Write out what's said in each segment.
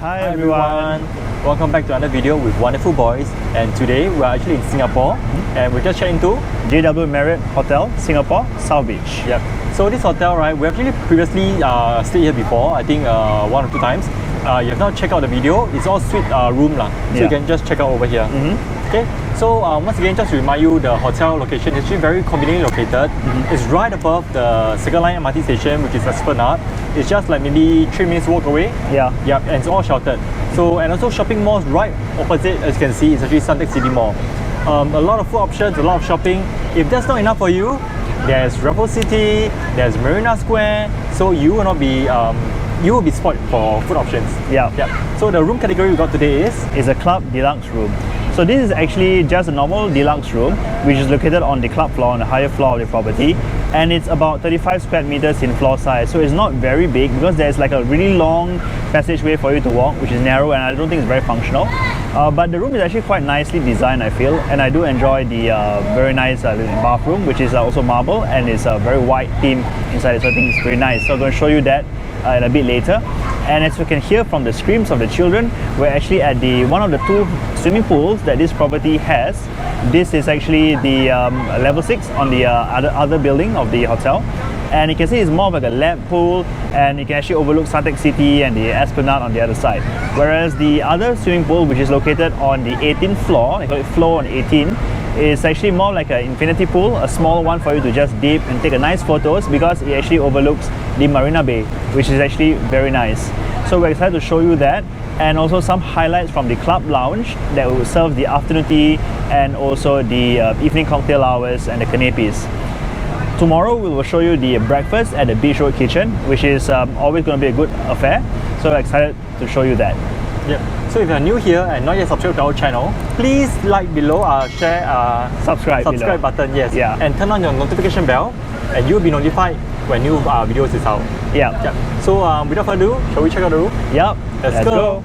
Hi everyone. Welcome back to another video with Wonderful Boys. And today we're actually in Singapore and we're just checking into JW Marriott Hotel, Singapore, South Beach. Yep. So this hotel, right, we actually previously stayed here before, I think 1 or 2 times. You have not checked out the video. It's all suite room lah. So you can just check out over here. Okay. So once again, just to remind you, the hotel location is actually very conveniently located. It's right above the Circle Line MRT station, which is Esplanade. It's just like maybe 3 minutes walk away. Yeah. Yep, and it's all sheltered. So, and also shopping malls right opposite, as you can see, is actually Suntec City Mall. A lot of food options, a lot of shopping. If that's not enough for you, there's Raffles City, there's Marina Square. So you will not be you will be spoiled for food options. Yeah. Yep. So the room category we got today is a Club Deluxe room. So this is actually just a normal deluxe room, which is located on the club floor, on the higher floor of the property, and it's about 35 square meters in floor size. So it's not very big because there's like a really long passageway for you to walk, which is narrow, and I don't think it's very functional. But the room is actually quite nicely designed, I feel, and I do enjoy the very nice bathroom, which is also marble, and it's a very white theme inside, so I think it's very nice. So I'm going to show you that in a bit later. And as you can hear from the screams of the children, we're actually at one of the 2 swimming pools that this property has. This is actually the level 6 on the other building of the hotel. And you can see it's more of like a lap pool, and you can actually overlook Suntec City and the Esplanade on the other side. Whereas the other swimming pool, which is located on the 18th floor, they call it floor on 18, is actually more like an infinity pool, a small one for you to just dip and take a nice photos, because it actually overlooks the Marina Bay, which is actually very nice. So we're excited to show you that, and also some highlights from the club lounge that will serve the afternoon tea and also the evening cocktail hours and the canapes. Tomorrow we will show you the breakfast at the Beach Road Kitchen, which is always going to be a good affair. So we're excited to show you that. Yep. So if you're new here and not yet subscribed to our channel, please like below, share, subscribe below. Button, yes. Yeah. And turn on your notification bell, and you'll be notified when new videos is out. Yeah. Yep. So without further ado, shall we check out the room? Yep. Let's go.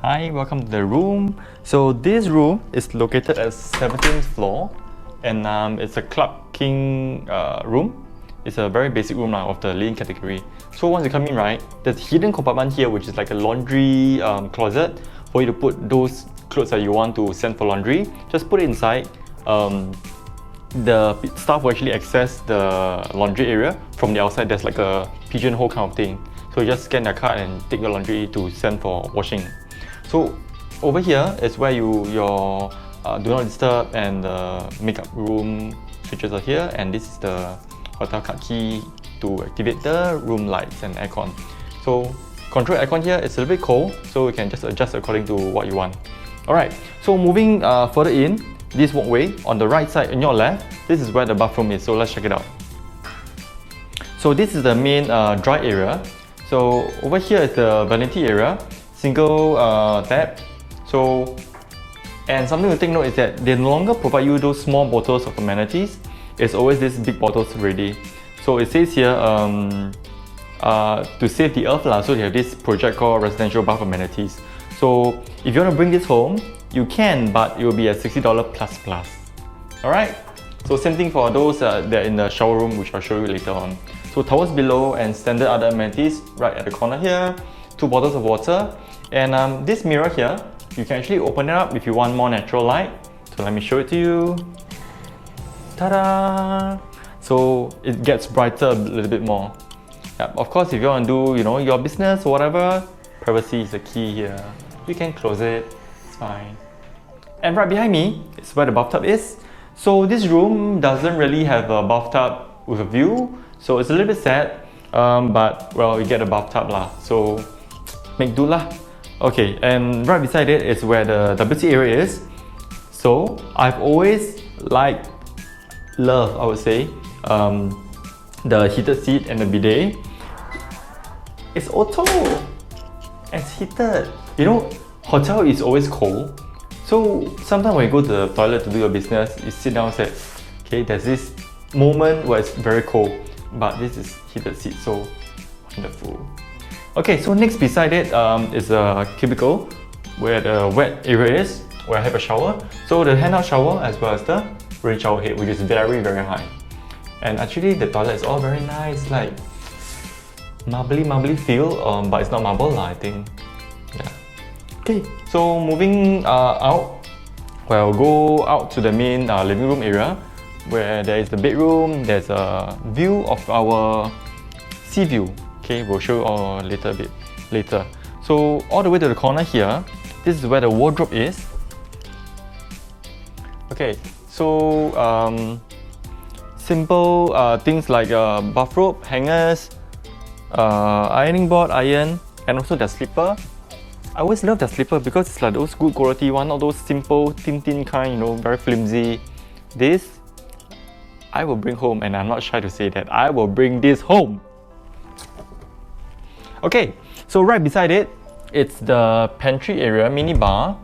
Hi, welcome to the room. So this room is located at 17th floor, and it's a Club King room. It's a very basic room now of the living category. So once you come in, right, there's a hidden compartment here, which is like a laundry closet for you to put those clothes that you want to send for laundry. Just put it inside. The staff will actually access the laundry area from the outside. There's like a pigeonhole kind of thing. So you just scan their card and take your laundry to send for washing. So over here is where your do not disturb and the makeup room switches are here, and this is the hotel card key to activate the room lights and aircon. So control aircon here, it's a little bit cold, so you can just adjust according to what you want. Alright, so moving further in, this walkway on the right side, on your left, this is where the bathroom is, so let's check it out. So this is the main dry area. So over here is the vanity area. Single tap. So, and something to take note is that they no longer provide you those small bottles of amenities. It's always these big bottles ready. So it says here to save the earth lah. So they have this project called residential bath amenities. So if you want to bring this home, you can, but it will be at $60 plus. Alright. So same thing for those that are in the shower room, which I'll show you later on. So towels below and standard other amenities right at the corner here. 2 bottles of water, and this mirror here, you can actually open it up if you want more natural light. So let me show it to you. Ta-da! So it gets brighter a little bit more. Yeah, of course, if you want to do your business or whatever, privacy is the key here. You can close it, it's fine. And right behind me is where the bathtub is. So this room doesn't really have a bathtub with a view, so it's a little bit sad. But well, you get a bathtub lah. So make do lah. Okay, and right beside it is where the WC area is. So I've always love, I would say, the heated seat and the bidet. It's auto. It's heated. Hotel is always cold. So sometimes when you go to the toilet to do your business, you sit down and say, okay, there's this moment where it's very cold, but this is heated seat, so wonderful. Okay, so next beside it is a cubicle where the wet area is, where I have a shower. So the handout shower as well as the rain shower head, which is very high. And actually the toilet is all very nice, like marbly feel, but it's not marble I think. Yeah. Okay, so moving out, well, go out to the main living room area where there is the bedroom. There's a view of our sea view. Okay, we'll show you a little bit later. So all the way to the corner here, this is where the wardrobe is. Okay, so simple things like bathrobe, hangers, ironing board, iron, and also the slipper. I always love the slipper because it's like those good quality one, not those simple thin kind, you know, very flimsy. This I will bring home, and I'm not shy to say that I will bring this home. Okay, so right beside it, it's the pantry area, mini bar.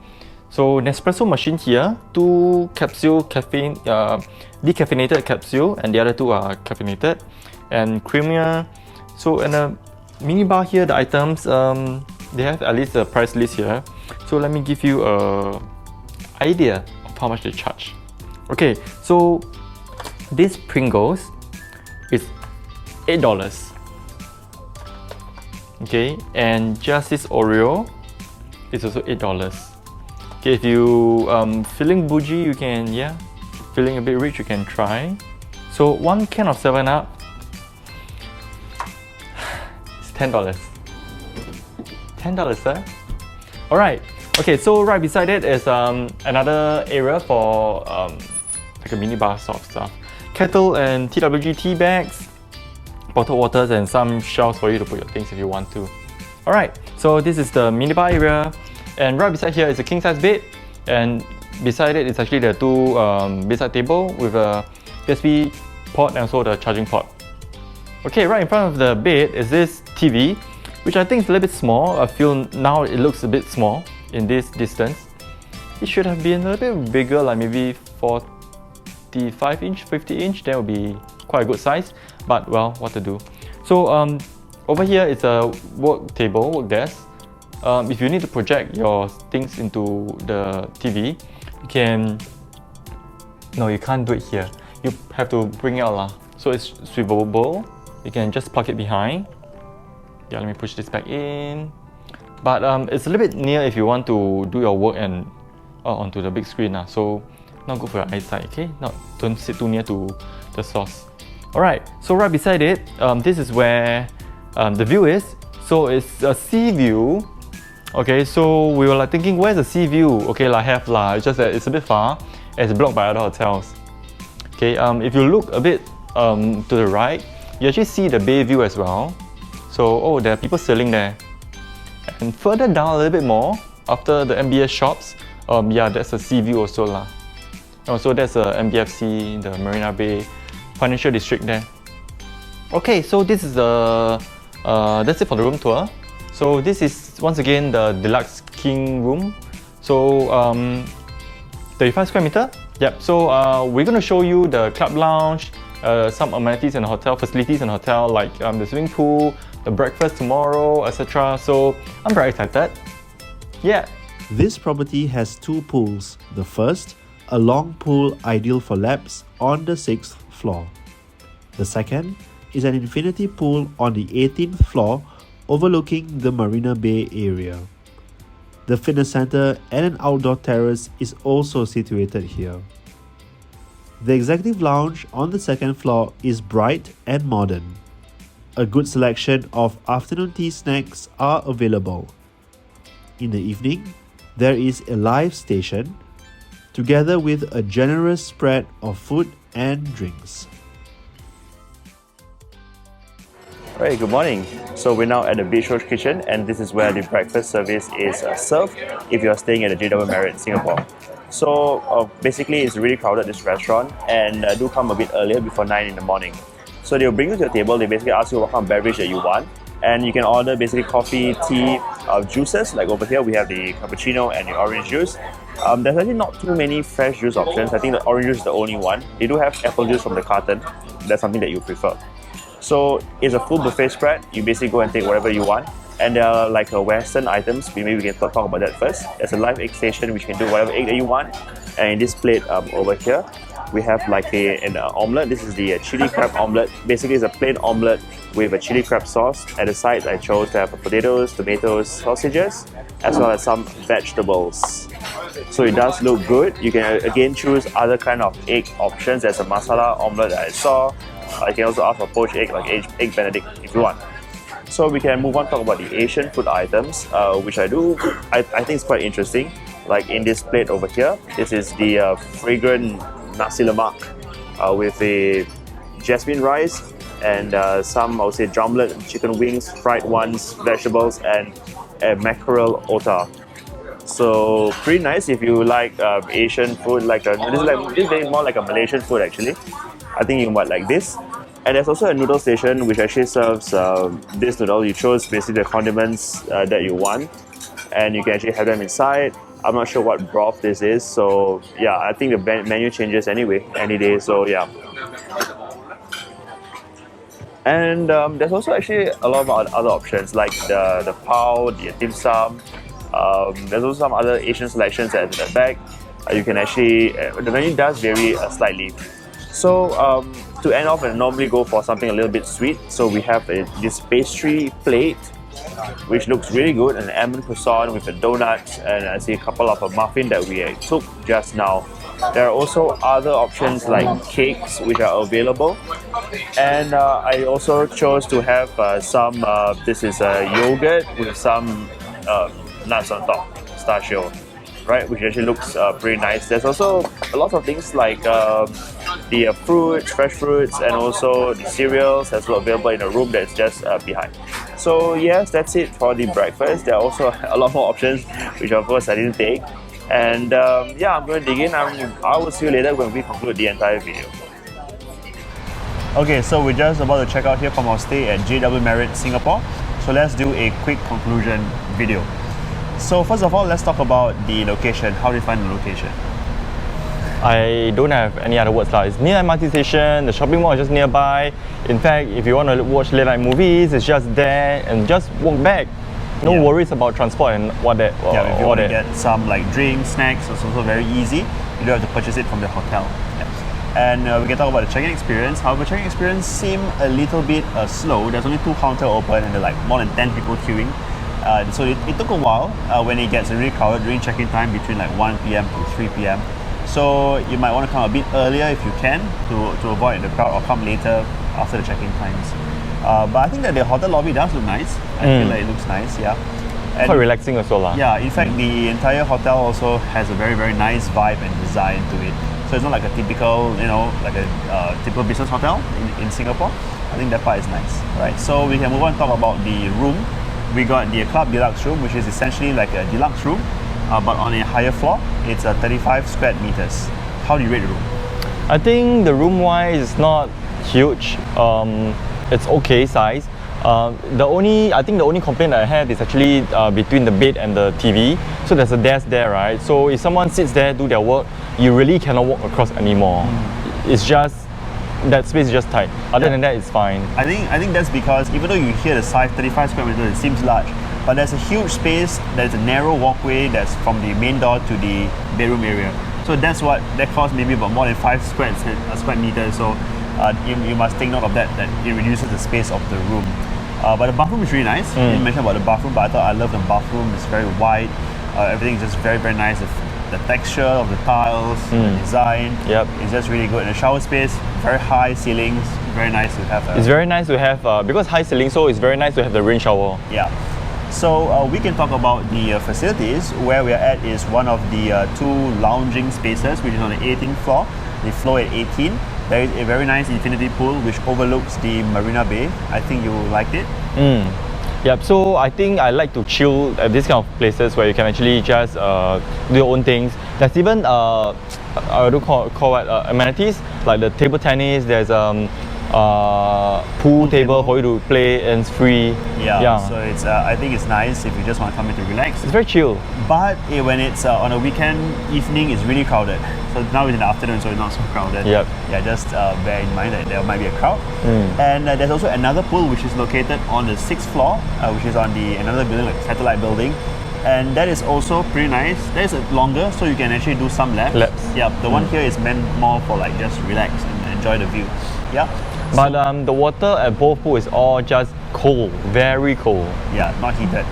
So Nespresso machine here, 2 capsule caffeine, decaffeinated capsule, and the other 2 are caffeinated, and creamier. So in a mini bar here, the items, they have at least a price list here. So let me give you a idea of how much they charge. Okay, so this Pringles is $8. Okay, and just this Oreo is also $8. Okay, if you feeling bougie, you can, yeah, feeling a bit rich, you can try. So 1 can of 7-Up is $10. $10, sir. All right. Okay, so right beside it is another area for like a mini bar sort of stuff. Kettle and TWG tea bags, bottled waters, and some shelves for you to put your things if you want to. All right. So this is the mini bar area, and right beside here is a king size bed, and beside it is actually the 2 bedside table with a USB port and also the charging port. Okay, right in front of the bed is this TV, which I think is a little bit small. I feel now it looks a bit small in this distance. It should have been a little bit bigger, like maybe 45 inch, 50 inch, that would be quite a good size, but well, what to do. So over here it's a work table, work desk. If you need to project your things into the TV, you can, no, you can't do it here. You have to bring it out lah. So it's swivelable, you can just plug it behind. Yeah, let me push this back in. But it's a little bit near if you want to do your work and onto the big screen. So not good for your eyesight, okay? Don't sit too near to the source. Alright, so right beside it, this is where the view is. So it's a sea view. Okay, so we were like thinking, where's the sea view? Okay, I have lah. It's just that it's a bit far and it's blocked by other hotels. Okay, if you look a bit to the right, you actually see the bay view as well. So, oh, there are people sailing there. And further down a little bit more, after the MBS shops, yeah, that's a sea view also lah. Also, there's a MBFC, the Marina Bay Financial District there. Okay, so this is the that's it for the room tour. So this is once again the Deluxe King room. So 35 square meter. Yep. So we're going to show you the club lounge, some amenities in the hotel, facilities in the hotel like the swimming pool, the breakfast tomorrow, etc. So I'm very excited. Yeah. This property has 2 pools. The first, a long pool ideal for laps on the 6th floor. The second is an infinity pool on the 18th floor overlooking the Marina Bay area. The fitness center and an outdoor terrace is also situated here. The executive lounge on the 2nd floor is bright and modern. A good selection of afternoon tea snacks are available. In the evening, there is a live station together with a generous spread of food and drinks. Alright, good morning. So we're now at the Beach Road Kitchen, and this is where the breakfast service is served if you're staying at the JW Marriott Singapore. So basically it's really crowded, this restaurant, and do come a bit earlier, before 9 in the morning. So they'll bring you to the table, they basically ask you what kind of beverage that you want, And you can order basically coffee, tea, juices. Like over here, we have the cappuccino and the orange juice. There's actually not too many fresh juice options. I think the orange juice is the only one. They do have apple juice from the carton. That's something that you prefer. So it's a full buffet spread. You basically go and take whatever you want. And there are like Western items. Maybe we can talk about that first. There's a live egg station which you can do whatever egg that you want. And in this plate over here, we have like an omelette. This is the chili crab omelette. Basically, it's a plain omelette with a chili crab sauce. At the sides, I chose to have potatoes, tomatoes, sausages, as well as some vegetables. So it does look good. You can again choose other kind of egg options. There's a masala omelette that I saw. You can also ask for poached egg, like egg Benedict if you want. So we can move on, talk about the Asian food items, which I think it's quite interesting. Like in this plate over here, this is the fragrant nasi lemak with a jasmine rice and some, I would say, drumlet chicken wings, fried ones, vegetables, and a mackerel otak. So pretty nice if you like Asian food. This is more like a Malaysian food actually. I think you might like this. And there's also a noodle station which actually serves this noodle. You chose basically the condiments that you want, and you can actually have them inside. I'm not sure what broth this is, so yeah, I think the menu changes anyway, any day, so yeah. And there's also actually a lot of other options like the pao, the dim sum. There's also some other Asian selections at the back. You can actually, the menu does vary slightly. So to end off, I normally go for something a little bit sweet. So we have this pastry plate, which looks really good, an almond croissant with a donut, and I see a couple of a muffin that we took just now. There are also other options like cakes which are available, and I also chose to have some, this is a yogurt with some nuts on top, pistachio, right, which actually looks pretty nice. There's also a lot of things like the fruits, fresh fruits, and also the cereals as well available in a room that's just behind. So yes, that's it for the breakfast. There are also a lot more options which of course I didn't take. And yeah, I'm going to dig in. I will see you later when we conclude the entire video. Okay, so we're just about to check out here from our stay at JW Marriott Singapore. So let's do a quick conclusion video. So first of all, let's talk about the location. How do you find the location? I don't have any other words. It's near MRT station, the shopping mall is just nearby. In fact, if you want to watch late night movies, it's just there and just walk back. No worries about transport and what that. Yeah, if you want to get some like drinks, snacks, it's also very easy. You don't have to purchase it from the hotel. And we can talk about the check-in experience. However, check-in experience seemed a little bit slow. There's only 2 counters open and there are like more than 10 people queuing. So it took a while when it gets really crowded during check-in time between like 1 p.m. to 3 p.m. So you might want to come a bit earlier if you can to avoid the crowd, or come later after the check-in times. But I think that the hotel lobby does look nice. I feel like it looks nice, yeah. And quite relaxing also lah. Yeah, in fact the entire hotel also has a very, very nice vibe and design to it. So it's not like a typical, like a typical business hotel in Singapore. I think that part is nice, right? So we can move on and talk about the room. We got the Club Deluxe Room, which is essentially like a deluxe room, but on a higher floor. It's 35 square meters. How do you rate the room? I think the room wise is not huge. It's okay size. I think the only complaint that I have is actually between the bed and the TV. So there's a desk there, right? So if someone sits there, do their work, you really cannot walk across anymore. It's just, that space is just tight. Other than that, it's fine. I think that's because even though you hear the size 35 square meters, it seems large, but there's a huge space. There's a narrow walkway that's from the main door to the bedroom area. So that costs maybe about more than 5 square meters. So you must take note of that it reduces the space of the room. But the bathroom is really nice. You didn't mention about the bathroom, but I thought I love the bathroom. It's very wide. Everything is just very, very nice. The texture of the tiles, the design, it's just really good. And the shower space, very high ceilings, very nice to have. It's very nice to have, because high ceiling, so it's very nice to have the rain shower. Yeah. So we can talk about the facilities. Where we are at is one of the 2 lounging spaces, which is on the 18th floor. The floor at 18. There is a very nice infinity pool which overlooks the Marina Bay. I think you will like it. Yep, so I think I like to chill at these kind of places where you can actually just do your own things. There's even I do call it amenities like the table tennis. There's pool table for you to play, and it's free. Yeah. So it's I think it's nice if you just want to come in to relax. It's very chill. But when it's on a weekend evening, it's really crowded. So now it's in the afternoon, so it's not so crowded. Yep. Yeah, just bear in mind that there might be a crowd. And there's also another pool which is located on the 6th floor, which is on another building, like satellite building. And that is also pretty nice. That is longer, so you can actually do some laps. Yeah, the one here is meant more for like just relax and enjoy the view. Yeah. But the water at both pools is all just cold, very cold. Yeah, not heated.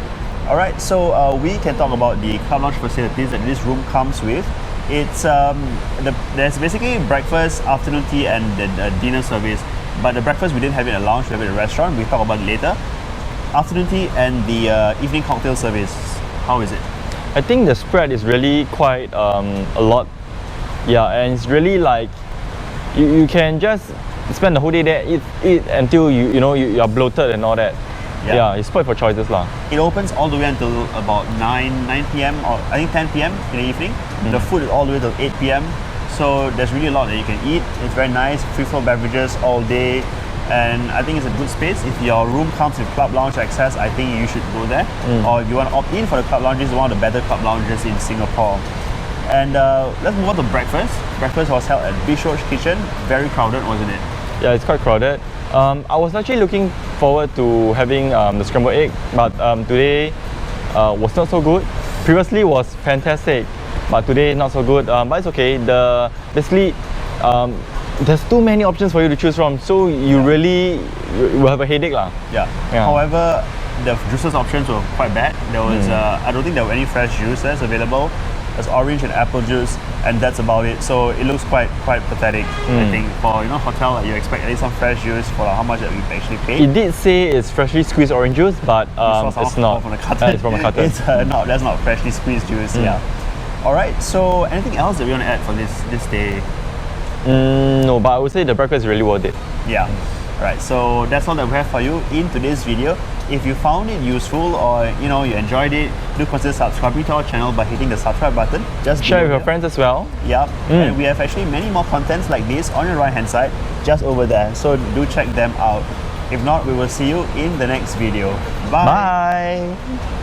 Alright, so we can talk about the club lounge facilities that this room comes with. It's there's basically breakfast, afternoon tea, and the dinner service. But the breakfast we didn't have it in a lounge, we have it in a restaurant. We'll talk about it later. Afternoon tea and the evening cocktail service. How is it? I think the spread is really quite a lot. Yeah, and it's really like you can just spend the whole day there, eat until you are bloated and all that. Yeah, it's spoiled for choices lah. It opens all the way until about 9 p.m. or I think 10 p.m. in the evening. The food is all the way till 8 p.m. So there's really a lot that you can eat. It's very nice, free flow beverages all day. And I think it's a good space. If your room comes with club lounge access, I think you should go there. Or if you want to opt in for the club lounge, it's one of the better club lounges in Singapore. And let's move on to breakfast. Breakfast was held at Bistro Kitchen. Very crowded, wasn't it? Yeah, it's quite crowded. I was actually looking forward to having the scrambled egg, but today was not so good. Previously was fantastic, but today not so good. But it's okay. Basically, there's too many options for you to choose from, so you really will have a headache lah. Yeah. However, the juices options were quite bad. There was I don't think there were any fresh juices available. There's orange and apple juice, and that's about it. So it looks quite pathetic. I think for hotel, you expect at least some fresh juice for how much that we actually paid. It did say it's freshly squeezed orange juice, but it's not. From the carton. It's from a carton. It's that's not freshly squeezed juice. Yeah. All right. So anything else that we want to add for this day? No, but I would say the breakfast is really worth it. Yeah. Right. So that's all that we have for you in today's video. If you found it useful or you enjoyed it, do consider subscribing to our channel by hitting the subscribe button. Just share with your friends as well. Yep. And we have actually many more contents like this on your right hand side, just over there. So do check them out. If not, we will see you in the next video. Bye. Bye.